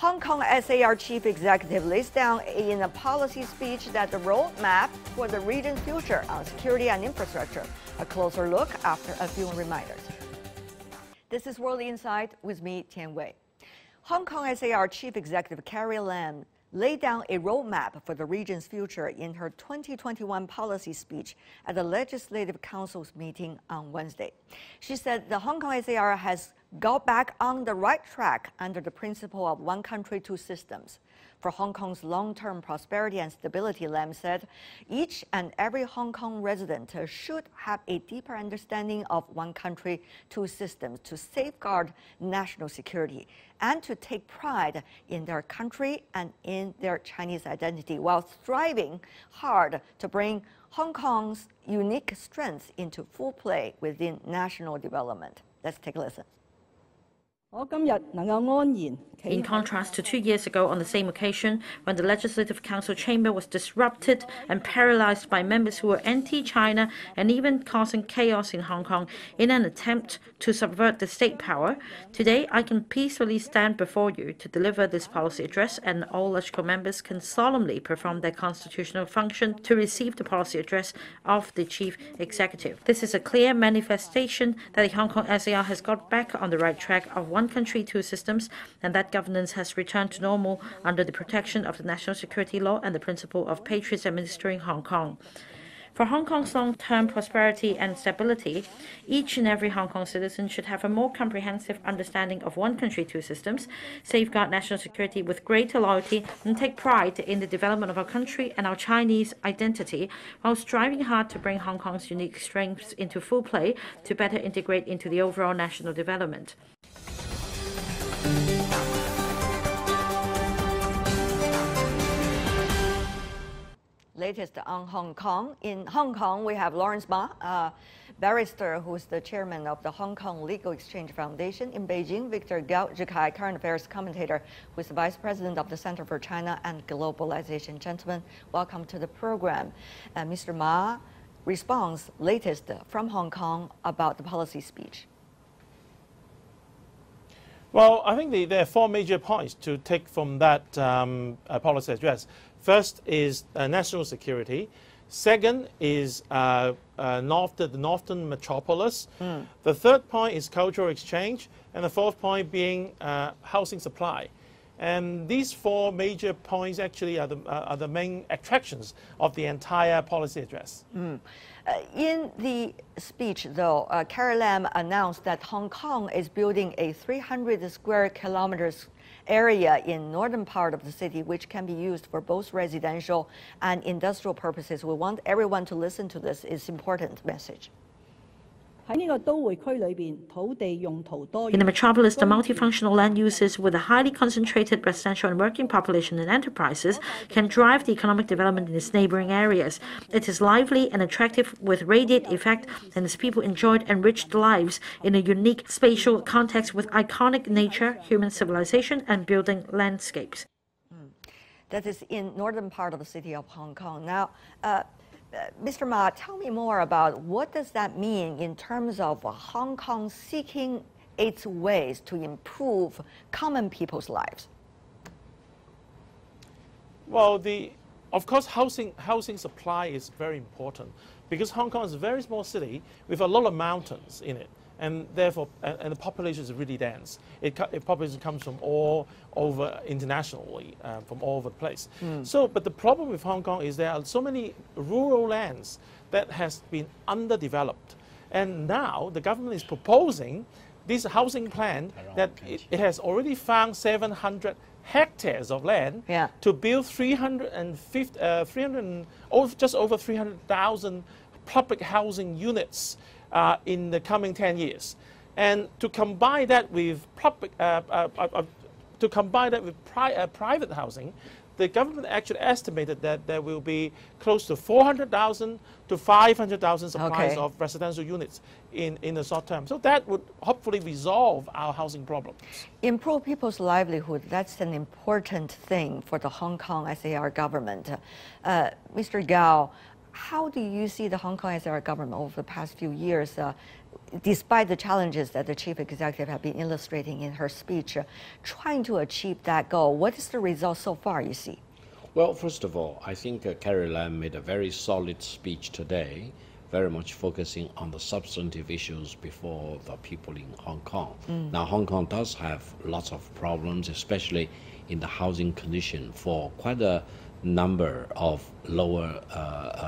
Hong Kong SAR chief executive lays down in a policy speech that the roadmap for the region's future on security and infrastructure. A closer look after a few reminders. This is World Insight with me, Tian Wei. Hong Kong SAR chief executive Carrie laid down a roadmap for the region's future in her 2021 policy speech at the Legislative Council's meeting on Wednesday. She said the Hong Kong SAR has got back on the right track under the principle of one country, two systems. For Hong Kong's long-term prosperity and stability, Lam said, each and every Hong Kong resident should have a deeper understanding of one country, two systems to safeguard national security and to take pride in their country and in their Chinese identity while striving hard to bring Hong Kong's unique strengths into full play within national development. Let's take a listen. In contrast to 2 years ago on the same occasion, when the Legislative Council chamber was disrupted and paralyzed by members who were anti-China and even causing chaos in Hong Kong in an attempt to subvert the state power, today I can peacefully stand before you to deliver this policy address, and all LegCo members can solemnly perform their constitutional function to receive the policy address of the Chief Executive. This is a clear manifestation that the Hong Kong SAR has got back on the right track of one country, two systems, and that governance has returned to normal under the protection of the national security law and the principle of patriots administering Hong Kong. For Hong Kong's long-term prosperity and stability, each and every Hong Kong citizen should have a more comprehensive understanding of one country, two systems, safeguard national security with greater loyalty, and take pride in the development of our country and our Chinese identity, while striving hard to bring Hong Kong's unique strengths into full play to better integrate into the overall national development. Latest on Hong Kong. In Hong Kong, we have Lawrence Ma, a barrister who is the chairman of the Hong Kong Legal Exchange Foundation. In Beijing, Victor Gao Zhikai, current affairs commentator, who is the vice president of the Center for China and Globalization. Gentlemen, welcome to the program. Mr. Ma responds latest from Hong Kong about the policy speech. Well, I think there are four major points to take from that policy address. First is national security. Second is the northern metropolis. The third point is cultural exchange. And the fourth point being housing supply. And these four major points actually are the main attractions of the entire policy address. In the speech, though, Carrie Lam announced that Hong Kong is building a 300 square kilometers area in northern part of the city, which can be used for both residential and industrial purposes. We want everyone to listen to this. It's an important message. In the metropolis, the multifunctional land uses with a highly concentrated residential and working population and enterprises can drive the economic development in its neighboring areas. It is lively and attractive with radiant effect, and its people enjoyed enriched lives in a unique spatial context with iconic nature, human civilization, and building landscapes. That is in northern part of the city of Hong Kong. Now, Mr. Ma, tell me more about what does that mean in terms of Hong Kong seeking its ways to improve common people's lives? Well, of course, housing supply is very important because Hong Kong is a very small city with a lot of mountains in it. And therefore, and the population is really dense. Population comes from all over internationally, from all over the place. But the problem with Hong Kong is there are so many rural lands that has been underdeveloped. And now the government is proposing this housing plan that it has already found 700 hectares of land to build just over 300,000 public housing units in the coming 10 years, and to combine that with private housing, the government actually estimated that there will be close to 400,000 to 500,000 supplies of residential units in the short term. So that would hopefully resolve our housing problems. Improve people's livelihood, that's an important thing for the Hong Kong SAR government. Mr. Gao, How do you see the Hong Kong SAR government over the past few years, despite the challenges that the chief executive have been illustrating in her speech, trying to achieve that goal? What is the result so far, you see? Well, first of all, I think Carrie Lam made a very solid speech today, very much focusing on the substantive issues before the people in Hong Kong. Now, Hong Kong does have lots of problems, especially in the housing condition for quite a number of lower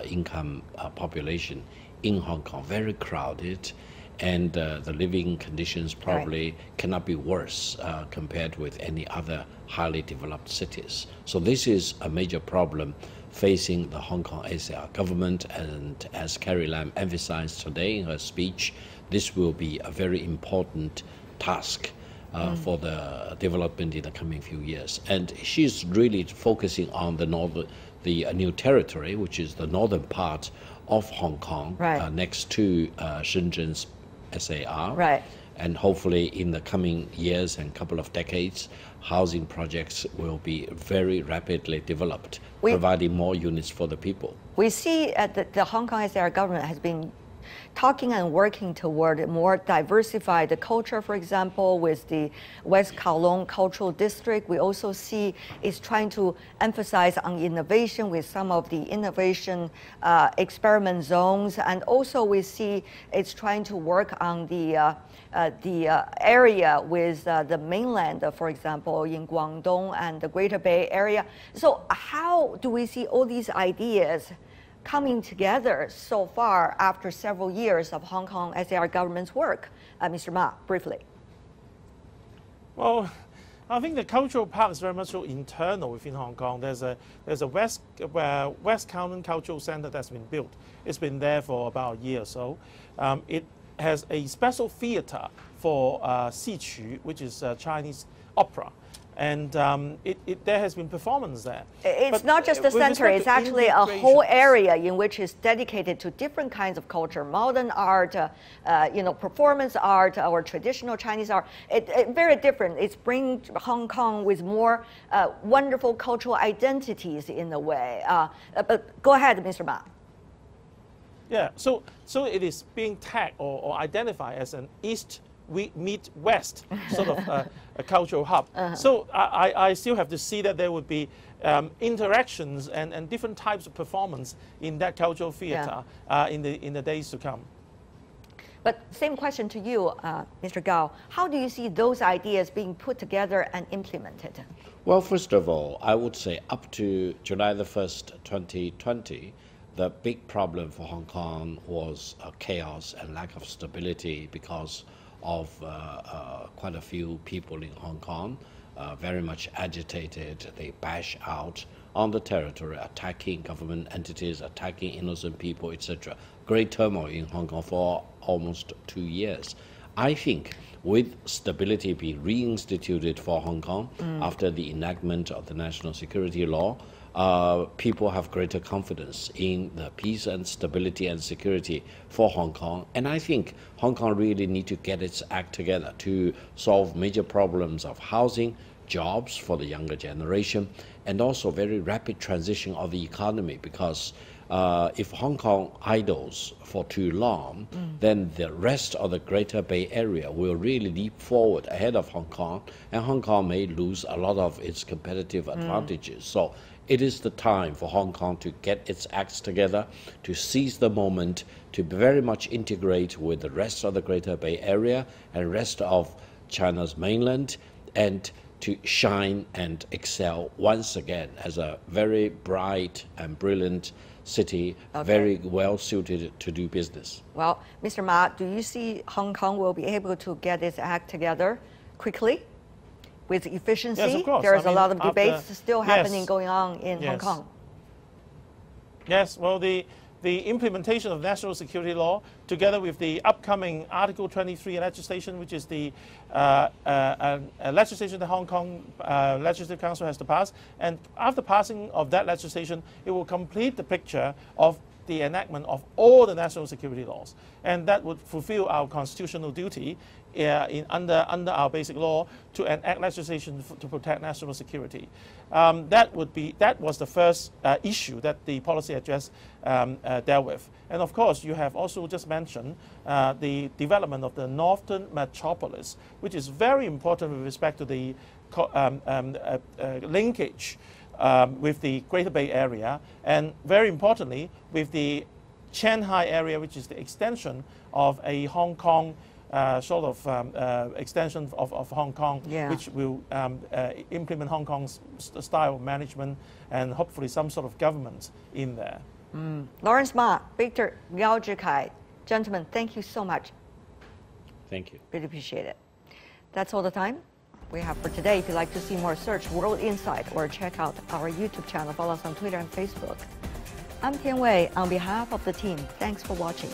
income population in Hong Kong, very crowded, and the living conditions probably cannot be worse compared with any other highly developed cities. So this is a major problem facing the Hong Kong SAR government, and as Carrie Lam emphasized today in her speech, this will be a very important task for the development in the coming few years. And she's really focusing on the new territory, which is the northern part of Hong Kong, next to Shenzhen's SAR. And hopefully in the coming years and couple of decades, housing projects will be very rapidly developed, providing more units for the people. We see the Hong Kong SAR government has been talking and working toward a more diversified culture, for example, with the West Kowloon Cultural District. We also see it's trying to emphasize on innovation with some of the innovation experiment zones. And also we see it's trying to work on the area with the mainland, for example, in Guangdong and the Greater Bay Area. So how do we see all these ideas coming together so far after several years of Hong Kong SAR government's work? Mr. Ma, briefly. Well, I think the cultural part is very much so internal within Hong Kong. There's a West Kowloon Cultural Center that's been built. It's been there for about a year or so. It has a special theater for Siqu, which is Chinese opera. And there has been performance there. It's not just the center, it's actually a whole area in which is dedicated to different kinds of culture, modern art, performance art, or traditional Chinese art. Very different. It's bringing Hong Kong with more wonderful cultural identities in a way. But go ahead, Mr. Ma. Yeah, so it is being tagged or identified as an East meet West sort of a cultural hub. So I still have to see that there would be interactions and different types of performance in that cultural theater in the days to come. But same question to you, Mr. Gao. How do you see those ideas being put together and implemented? Well, first of all, I would say up to July the 1st, 2020, the big problem for Hong Kong was chaos and lack of stability because of quite a few people in Hong Kong, very much agitated. They bash out on the territory, attacking government entities, attacking innocent people, etc. Great turmoil in Hong Kong for almost 2 years. I think with stability being reinstituted for Hong Kong after the enactment of the national security law, people have greater confidence in the peace and stability and security for Hong Kong. And I think Hong Kong really need to get its act together to solve major problems of housing, jobs for the younger generation, and also very rapid transition of the economy, because if Hong Kong idles for too long, then the rest of the Greater Bay Area will really leap forward ahead of Hong Kong, and Hong Kong may lose a lot of its competitive advantages. So it is the time for Hong Kong to get its acts together, to seize the moment, to very much integrate with the rest of the Greater Bay Area and rest of China's mainland, and to shine and excel once again as a very bright and brilliant city, very well suited to do business. Well, Mr. Ma, do you see Hong Kong will be able to get its act together quickly with efficiency? Yes, of course. There's a lot of debates still happening going on in Hong Kong. Yes, well, the implementation of national security law, together with the upcoming Article 23 legislation, which is the legislation the Hong Kong Legislative Council has to pass. And after passing of that legislation, it will complete the picture of the enactment of all the national security laws, and that would fulfill our constitutional duty under our basic law to enact legislation to protect national security. That was the first issue that the policy address dealt with. And of course, you have also just mentioned the development of the northern metropolis, which is very important with respect to the linkage with the Greater Bay Area, and very importantly, with the Shanghai area, which is the extension of a Hong Kong extension of Hong Kong, which will implement Hong Kong's style of management and hopefully some sort of government in there. Lawrence Ma, Victor Yao Zhikai, gentlemen, thank you so much. Thank you. Really appreciate it. That's all the time we have for today. If you'd like to see more, search World Insight or check out our YouTube channel. Follow us on Twitter and Facebook. I'm Tian Wei. On behalf of the team, thanks for watching.